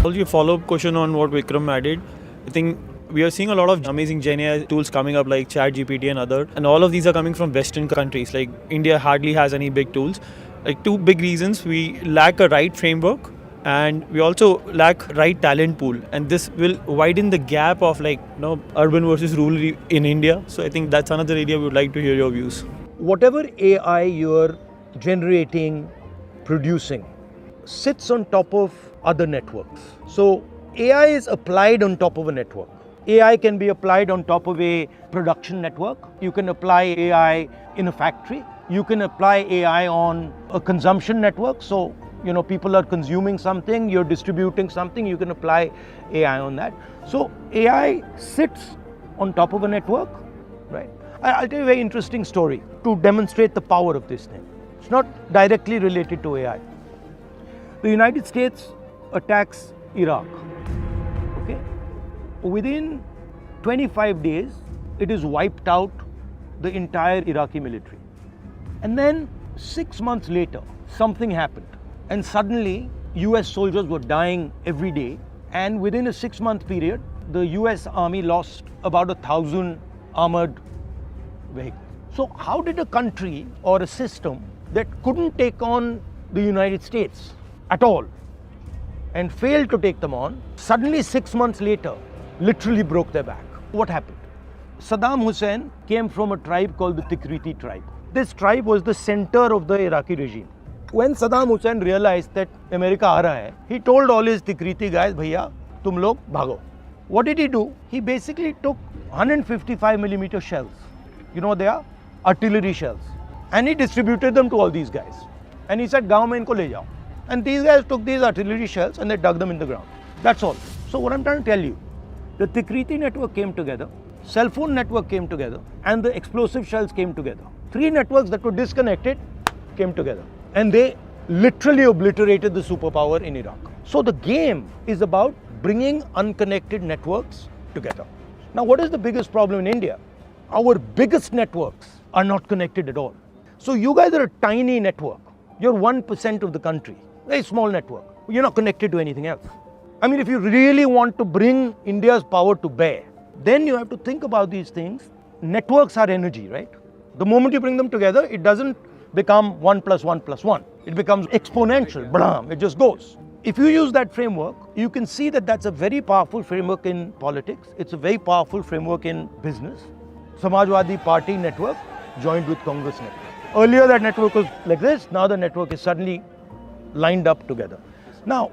Also, a follow-up question on what Vikram added. I think we are seeing a lot of amazing Gen AI tools coming up like ChatGPT and other, and all of these are coming from Western countries. Like India hardly has any big tools. Like two big reasons: we lack a right framework, and we also lack right talent pool. And this will widen the gap of urban versus rural in India. So I think that's another area we would like to hear your views. Whatever AI you're generating, producing, sits on top of other networks. So AI is applied on top of a network. AI can be applied on top of a production network. You can apply AI in a factory. You can apply AI on a consumption network. So, people are consuming something, you're distributing something, you can apply AI on that. So AI sits on top of a network, right? I'll tell you a very interesting story to demonstrate the power of this thing. It's not directly related to AI. The United States attacks Iraq. Okay? Within 25 days, it is wiped out the entire Iraqi military. And then 6 months later, something happened. And suddenly, US soldiers were dying every day. And within a 6-month period, the US Army lost about 1,000 armored vehicles. So how did a country or a system that couldn't take on the United States at all and failed to take them on, suddenly 6 months later, literally broke their back? What happened? Saddam Hussein came from a tribe called the Tikriti tribe. This tribe was the center of the Iraqi regime. When Saddam Hussein realized that America aa raha hai, he told all his Tikriti guys, bhaiya, tum log bhago. What did he do? He basically took 155mm shells. You know what they are? Artillery shells. And he distributed them to all these guys. And he said, gaon mein inko le jao. And these guys took these artillery shells and they dug them in the ground. That's all. So what I'm trying to tell you, the Tikriti network came together, cell phone network came together, and the explosive shells came together. 3 networks that were disconnected came together. And they literally obliterated the superpower in Iraq. So the game is about bringing unconnected networks together. Now, what is the biggest problem in India? Our biggest networks are not connected at all. So you guys are a tiny network. You're 1% of the country, very small network. You're not connected to anything else. I mean, if you really want to bring India's power to bear, then you have to think about these things. Networks are energy, right? The moment you bring them together, it doesn't become 1 + 1 + 1. It becomes exponential. Blam, it just goes. If you use that framework, you can see that that's a very powerful framework in politics. It's a very powerful framework in business. Samajwadi Party network joined with Congress network. Earlier that network was like this. Now the network is suddenly lined up together. Now,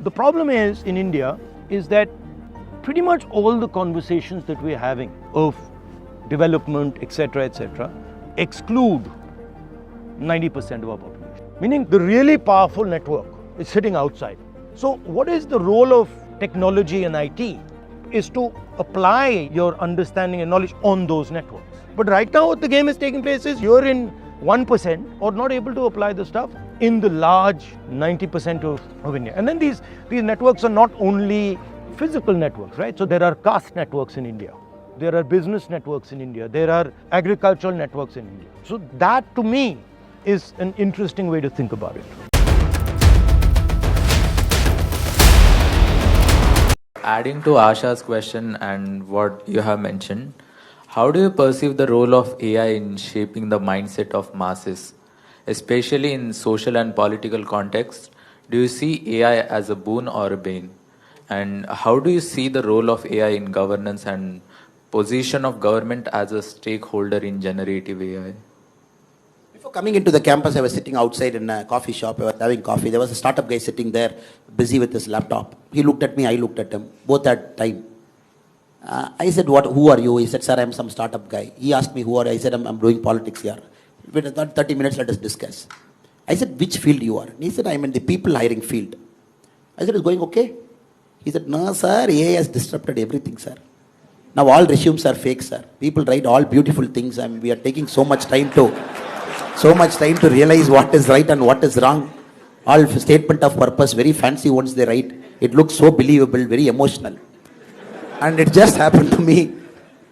the problem is in India is that pretty much all the conversations that we're having of development, etc., exclude 90% of our population. Meaning the really powerful network is sitting outside. So what is the role of technology and IT is to apply your understanding and knowledge on those networks. But right now what the game is taking place is you're in 1% or not able to apply the stuff in the large 90% of India. And then these networks are not only physical networks, right? So there are caste networks in India. There are business networks in India. There are agricultural networks in India. So that to me is an interesting way to think about it. Adding to Asha's question and what you have mentioned, how do you perceive the role of AI in shaping the mindset of masses, especially in social and political context? Do you see AI as a boon or a bane? And how do you see the role of AI in governance and position of government as a stakeholder in generative AI? Before coming into the campus, I was sitting outside in a coffee shop. I was having coffee. There was a startup guy sitting there, busy with his laptop. He looked at me, I looked at him. Both had time. I said, who are you? He said, sir, I'm some startup guy. He asked me, who are you? I said, I'm doing politics here. Within 30 minutes, let us discuss. I said, which field you are? And he said, I'm in the people hiring field. I said, it's going okay? He said, no, sir, AI has disrupted everything, sir. Now all resumes are fake, sir. People write all beautiful things, and we are taking so much time to realize what is right and what is wrong. All statement of purpose, very fancy ones they write. It looks so believable, very emotional. And it just happened to me.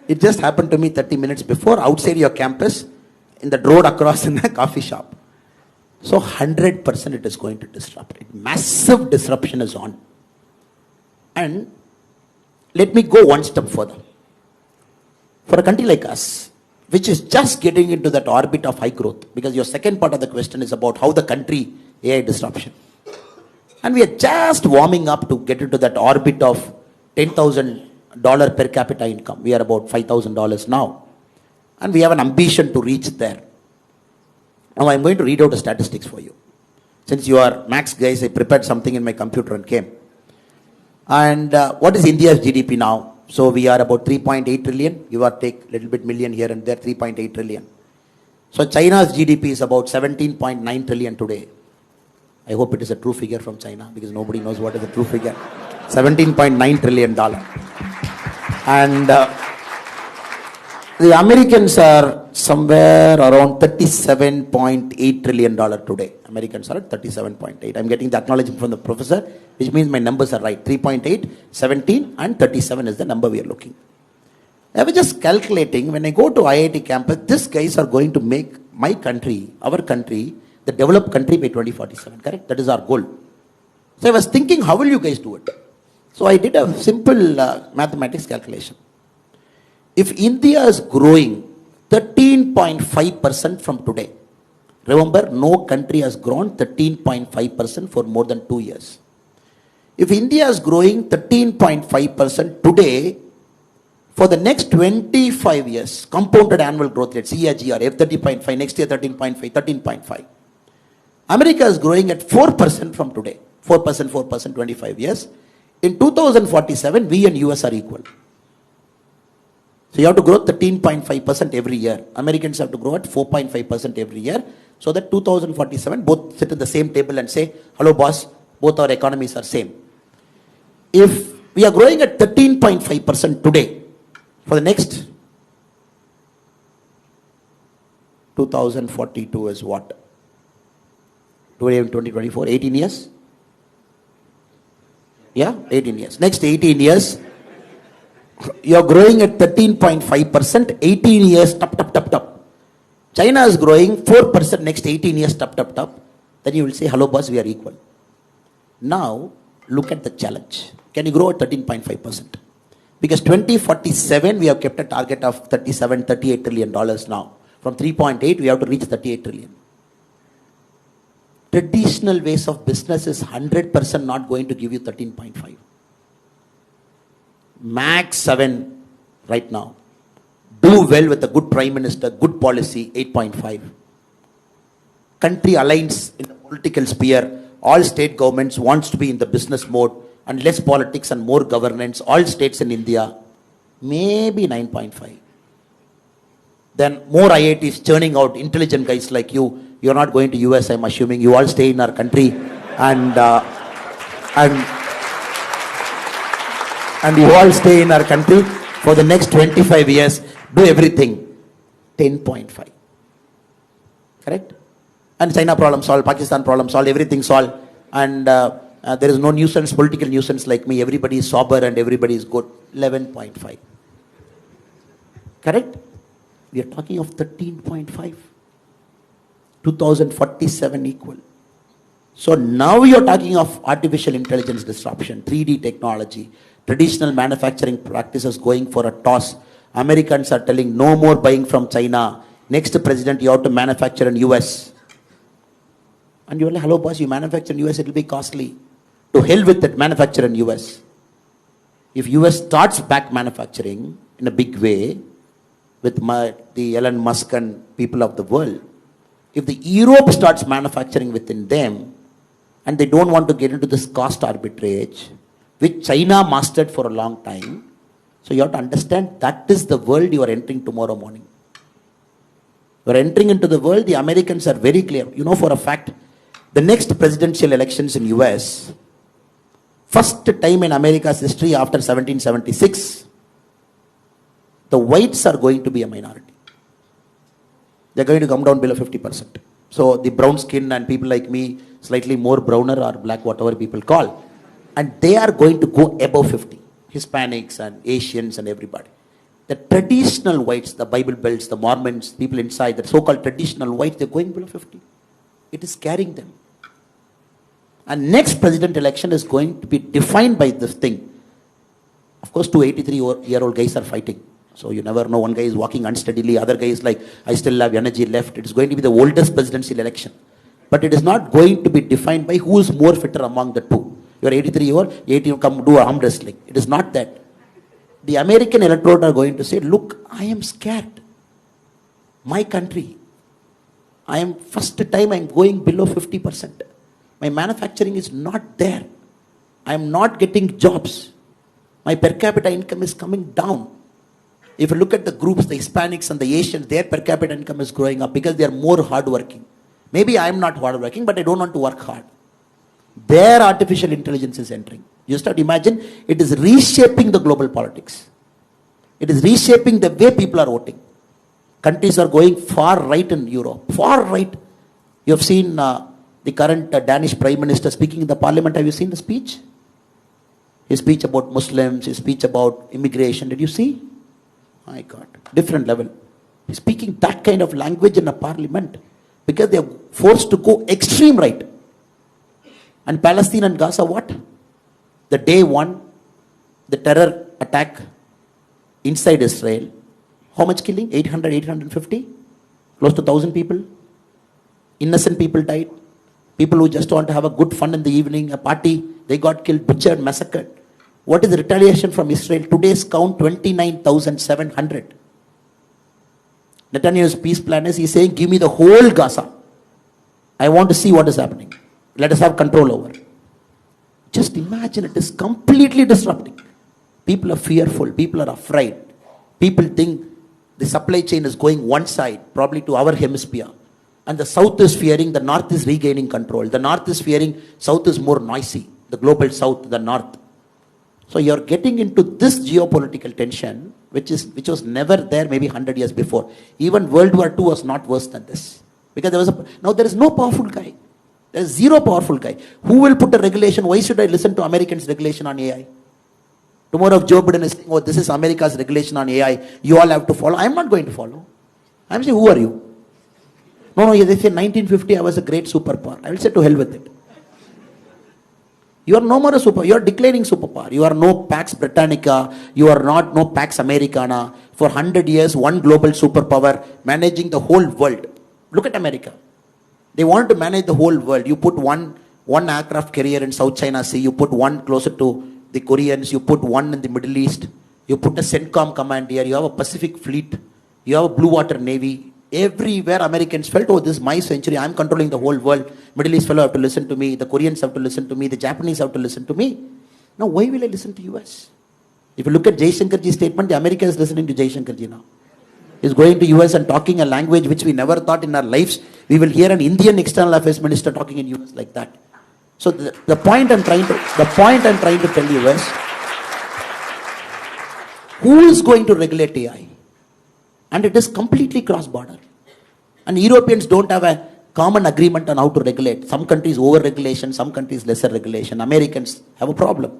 It just happened to me 30 minutes before, outside your campus, in the road across in a coffee shop. So 100% it is going to disrupt. Massive disruption is on. And let me go one step further. For a country like us, which is just getting into that orbit of high growth, because your second part of the question is about how the country AI disruption. And we are just warming up to get into that orbit of $10,000 per capita income. We are about $5,000 now. And we have an ambition to reach there. Now I'm going to read out the statistics for you. Since you are Max guys, I prepared something in my computer and came. And what is India's GDP now? So we are about 3.8 trillion, give or take a little bit million here and there, 3.8 trillion. So China's GDP is about 17.9 trillion today. I hope it is a true figure from China, because nobody knows what is the true figure. $17.9 trillion. And the Americans are somewhere around $37.8 trillion today. Americans are at 37.8. I'm getting the acknowledgement from the professor, which means my numbers are right. 3.8, 17 and 37 is the number we are looking. I was just calculating, when I go to IIT campus, these guys are going to make my country, our country, the developed country by 2047, correct? That is our goal. So I was thinking, how will you guys do it? So I did a simple mathematics calculation. If India is growing 13.5% from today, remember, no country has grown 13.5% for more than 2 years. If India is growing 13.5% today, for the next 25 years, compounded annual growth rate, CAGR, F30.5, next year 13.5, 13.5. America is growing at 4% from today. 4%, 25 years. In 2047, we and US are equal. So you have to grow 13.5% every year. Americans have to grow at 4.5% every year. So that 2047, both sit at the same table and say, hello boss, both our economies are same. If we are growing at 13.5% today, for the next 2042 is what? Today in 2024, 18 years? Yeah, 18 years. Next 18 years, you are growing at 13.5%, 18 years, top. China is growing 4% next 18 years, top. Then you will say, hello boss, we are equal. Now, look at the challenge. Can you grow at 13.5%? Because 2047, we have kept a target of $38 trillion now. From 3.8, we have to reach 38 trillion. Traditional ways of business is 100% not going to give you 13.5. Max 7 right now. Do well with a good prime minister, good policy, 8.5. Country aligns in the political sphere. All state governments wants to be in the business mode and less politics and more governance. All states in India, maybe 9.5. Then more IITs churning out intelligent guys like you. You're not going to US, I'm assuming. You all stay in our country and you all stay in our country for the next 25 years. Do everything. 10.5. Correct? And China problem solved, Pakistan problem solved, everything solved. And there is no nuisance, political nuisance like me. Everybody is sober and everybody is good. 11.5. Correct? We are talking of 13.5. 2047 equal. So now you are talking of artificial intelligence disruption, 3D technology, traditional manufacturing practices going for a toss. Americans are telling no more buying from China. Next president, you have to manufacture in US. And you're like, hello boss, you manufacture in US, it will be costly. To hell with that, manufacture in US. If US starts back manufacturing in a big way with the Elon Musk and people of the world, if the Europe starts manufacturing within them and they don't want to get into this cost arbitrage, which China mastered for a long time, so you have to understand that is the world you are entering tomorrow morning. You are entering into the world, the Americans are very clear. You know for a fact, the next presidential elections in US, first time in America's history after 1776, the whites are going to be a minority. They're going to come down below 50%. So the brown skin and people like me, slightly more browner or black, whatever people call, and they are going to go above 50. Hispanics and Asians and everybody. The traditional whites, the Bible Belts, the Mormons, people inside, the so-called traditional whites, they're going below 50. It is carrying them. And next president election is going to be defined by this thing. Of course, two 83-year-old guys are fighting. So you never know. One guy is walking unsteadily. Other guy is like, I still have energy left. It is going to be the oldest presidential election. But it is not going to be defined by who is more fitter among the two. You are 83, you are 80, come do arm wrestling. It is not that. The American electorate are going to say, look, I am scared. My country, first time I am going below 50%. My manufacturing is not there. I am not getting jobs. My per capita income is coming down. If you look at the groups, the Hispanics and the Asians, their per capita income is growing up because they are more hardworking. Maybe I am not hardworking, but I don't want to work hard. Their artificial intelligence is entering. You start to imagine, it is reshaping the global politics. It is reshaping the way people are voting. Countries are going far right in Europe. Far right. You have seen the current Danish Prime Minister speaking in the parliament. Have you seen the speech? His speech about Muslims, his speech about immigration. Did you see? My God. Different level. He's speaking that kind of language in a parliament because they are forced to go extreme right. And Palestine and Gaza, what? The day one, the terror attack inside Israel. How much killing? 800, 850? Close to 1,000 people. Innocent people died. People who just want to have a good fun in the evening, a party, they got killed, butchered, massacred. What is the retaliation from Israel? Today's count, 29,700. Netanyahu's peace plan is, he's saying, give me the whole Gaza. I want to see what is happening. Let us have control over. Just imagine, it is completely disrupting. People are fearful. People are afraid. People think the supply chain is going one side, probably to our hemisphere. And the south is fearing, the north is regaining control. The north is fearing, south is more noisy. The global south, the north. So you're getting into this geopolitical tension, which was never there maybe 100 years before. Even World War II was not worse than this. Because now there is no powerful guy. There is zero powerful guy. Who will put a regulation? Why should I listen to Americans' regulation on AI? Tomorrow if Joe Biden is saying, oh, this is America's regulation on AI, you all have to follow. I'm not going to follow. I'm saying, who are you? No, they say 1950 I was a great superpower. I will say to hell with it. You are no more a superpower. You are declaring superpower. You are no Pax Britannica. You are not no Pax Americana. For 100 years, one global superpower managing the whole world. Look at America. They want to manage the whole world. You put one aircraft carrier in South China Sea. You put one closer to the Koreans. You put one in the Middle East. You put a CENTCOM command here. You have a Pacific fleet. You have a blue water navy. Everywhere Americans felt, oh, this is my century. I'm controlling the whole world. Middle East fellow have to listen to me. The Koreans have to listen to me. The Japanese have to listen to me. Now, why will I listen to US? If you look at Jaishankarji's statement, the America is listening to Jaishankarji now. He's going to US and talking a language which we never thought in our lives. We will hear an Indian external affairs minister talking in US like that. So the point I'm trying to tell you is, who is going to regulate AI? And it is completely cross-border. And Europeans don't have a common agreement on how to regulate. Some countries over-regulation, some countries lesser regulation. Americans have a problem.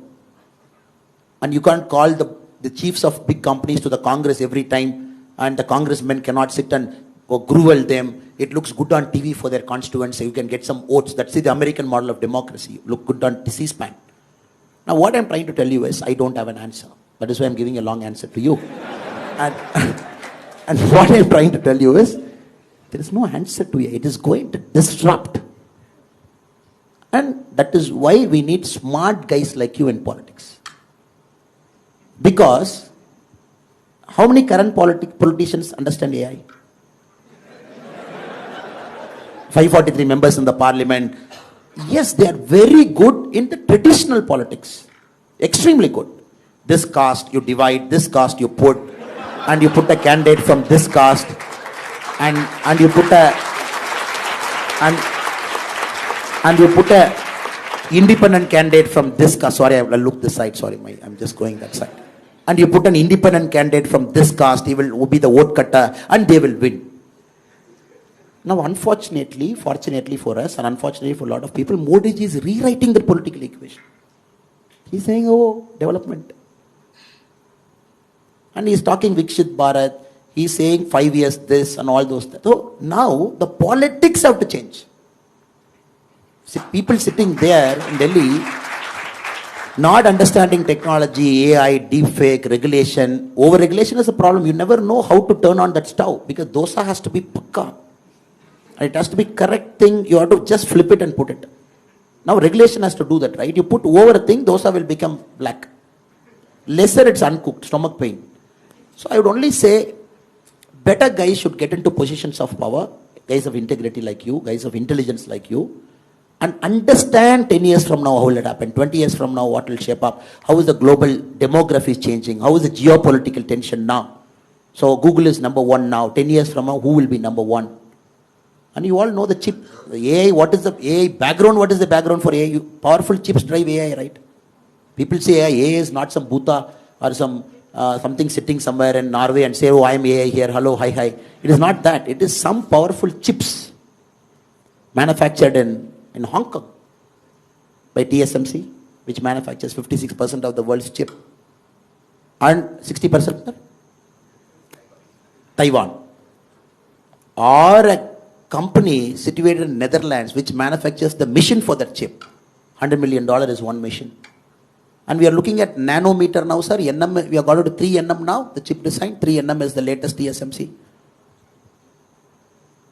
And you can't call the chiefs of big companies to the Congress every time, and the congressmen cannot sit and grovel them. It looks good on TV for their constituents, so you can get some votes. That's the American model of democracy. Look good on C-SPAN. Now what I'm trying to tell you is, I don't have an answer. That is why I'm giving a long answer to you. And what I'm trying to tell you is, there is no answer to it. It is going to disrupt. And that is why we need smart guys like you in politics. Because, how many current politicians understand AI? 543 members in the parliament. Yes, they are very good in the traditional politics. Extremely good. This caste you divide, this caste you put, and you put a candidate from this caste, and you put a independent candidate from this caste. Sorry, I look this side. Sorry, I'm just going that side. And you put an independent candidate from this caste. He will be the vote cutter, and they will win. Now, unfortunately, fortunately for us, and unfortunately for a lot of people, Modi ji is rewriting the political equation. He's saying, oh, development. And he's talking Vikshit Bharat. He's saying 5 years this and all those things. So now the politics have to change. See, people sitting there in Delhi, Not understanding technology, AI, deepfake, regulation. Over-regulation is a problem. You never know how to turn on that stove because dosa has to be pakka. It has to be correct thing. You have to just flip it and put it. Now regulation has to do that, right? You put over a thing, dosa will become black. Lesser it's uncooked, stomach pain. So I would only say better guys should get into positions of power, guys of integrity like you, guys of intelligence like you, and understand 10 years from now how will it happen, 20 years from now what will shape up, how is the global demography changing, how is the geopolitical tension now. So Google is number one now, 10 years from now who will be number one? And you all know the chip, the AI, what is the AI background, what is the background for AI? Powerful chips drive AI, right? People say AI is not some Bhuta or some something sitting somewhere in Norway and say, oh, I am AI here, hello, hi, hi. It is not that. It is some powerful chips manufactured in Hong Kong by TSMC, which manufactures 56% of the world's chip. And 60% Taiwan. Or a company situated in Netherlands which manufactures the machine for that chip. $100 million is one machine. And we are looking at nanometer now, sir. NM, we have got to 3 nm now, the chip design. 3 nm is the latest TSMC.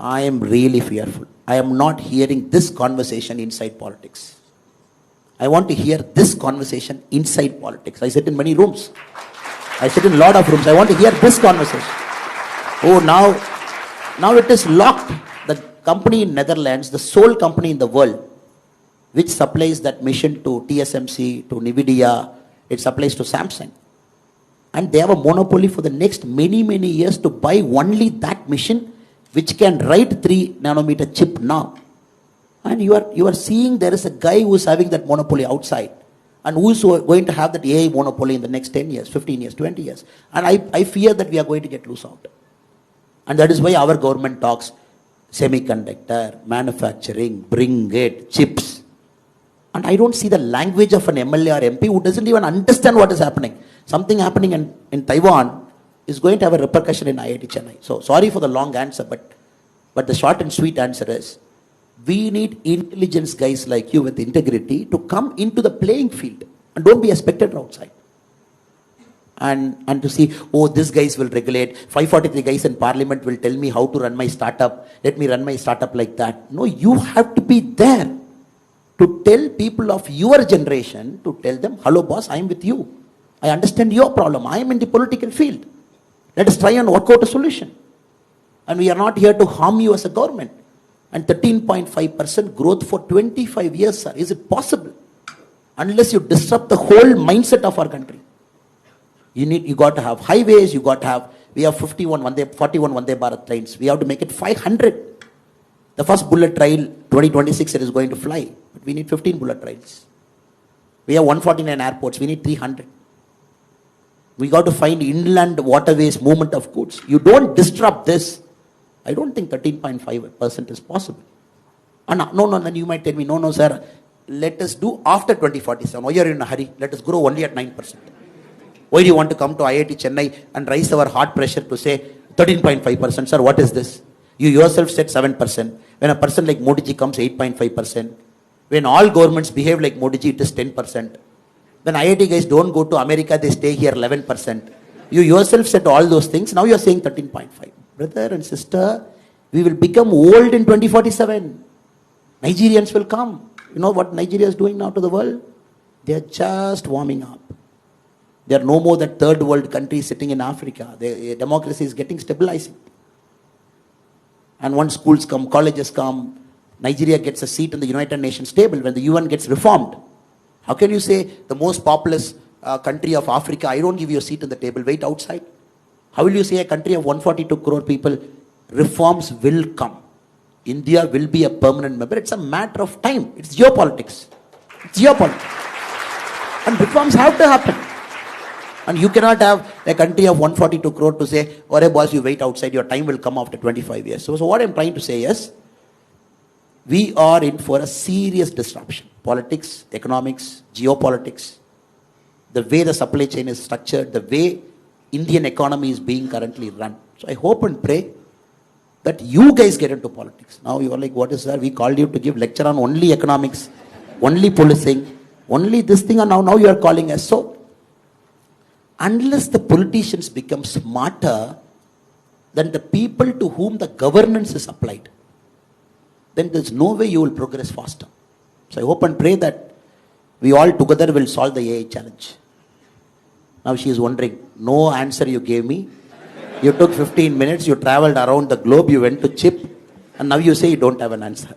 I am really fearful. I am not hearing this conversation inside politics. I want to hear this conversation inside politics. I sit in many rooms. I sit in a lot of rooms. I want to hear this conversation. Oh, now it is locked. The company in Netherlands, the sole company in the world, which supplies that machine to TSMC, to NVIDIA, it supplies to Samsung. And they have a monopoly for the next many, many years to buy only that machine which can write 3 nanometer chip now. And you are seeing there is a guy who is having that monopoly outside and who is going to have that AI monopoly in the next 10 years, 15 years, 20 years. And I fear that we are going to get loose out. And that is why our government talks semiconductor, manufacturing, bring it, chips. And I don't see the language of an MLA or MP who doesn't even understand what is happening. Something happening in Taiwan is going to have a repercussion in IIT Chennai. So sorry for the long answer, but the short and sweet answer is, we need intelligence guys like you with integrity to come into the playing field and don't be a spectator outside. And to see, oh, these guys will regulate, 543 guys in parliament will tell me how to run my startup, let me run my startup like that. No, you have to be there to tell people of your generation, to tell them, hello boss, I am with you. I understand your problem. I am in the political field. Let us try and work out a solution. And we are not here to harm you as a government. And 13.5% growth for 25 years, sir. Is it possible? Unless you disrupt the whole mindset of our country. You got to have highways, you got to have, we have 41 Vande Bharat trains. We have to make it 500. The first bullet train, 2026, it is going to fly. But we need 15 bullet trains. We have 149 airports, we need 300. We got to find inland waterways, movement of goods. You don't disrupt this. I don't think 13.5% is possible. And no, then you might tell me, no, sir, let us do after 2047. Why are you in a hurry? Let us grow only at 9%. Why do you want to come to IIT Chennai and raise our heart pressure to say 13.5%? Sir, what is this? You yourself said 7%. When a person like Modi ji comes, 8.5%. When all governments behave like Modi ji, it is 10%. When IIT guys don't go to America, they stay here 11%. You yourself said all those things. Now you are saying 13.5. Brother and sister, we will become old in 2047. Nigerians will come. You know what Nigeria is doing now to the world? They are just warming up. They are no more that third world country sitting in Africa. Democracy is getting stabilizing. And once schools come, colleges come, Nigeria gets a seat in the United Nations table when the UN gets reformed. How can you say the most populous country of Africa, I don't give you a seat in the table, wait outside? How will you say a country of 142 crore people, reforms will come? India will be a permanent member. It's a matter of time. It's geopolitics. It's geopolitics. And reforms have to happen. And you cannot have a country of 142 crore to say, oh, boss, you wait outside, your time will come after 25 years. So what I'm trying to say is, we are in for a serious disruption. Politics, economics, geopolitics, the way the supply chain is structured, the way Indian economy is being currently run. So I hope and pray that you guys get into politics. Now you are like, what is that? We called you to give lecture on only economics, only policing. Only this thing, and now you are calling us. So, unless the politicians become smarter than the people to whom the governance is applied, then there's no way you will progress faster. So I hope and pray that we all together will solve the AI challenge. Now she is wondering, no answer you gave me. You took 15 minutes, you traveled around the globe, you went to CHIP, and now you say you don't have an answer.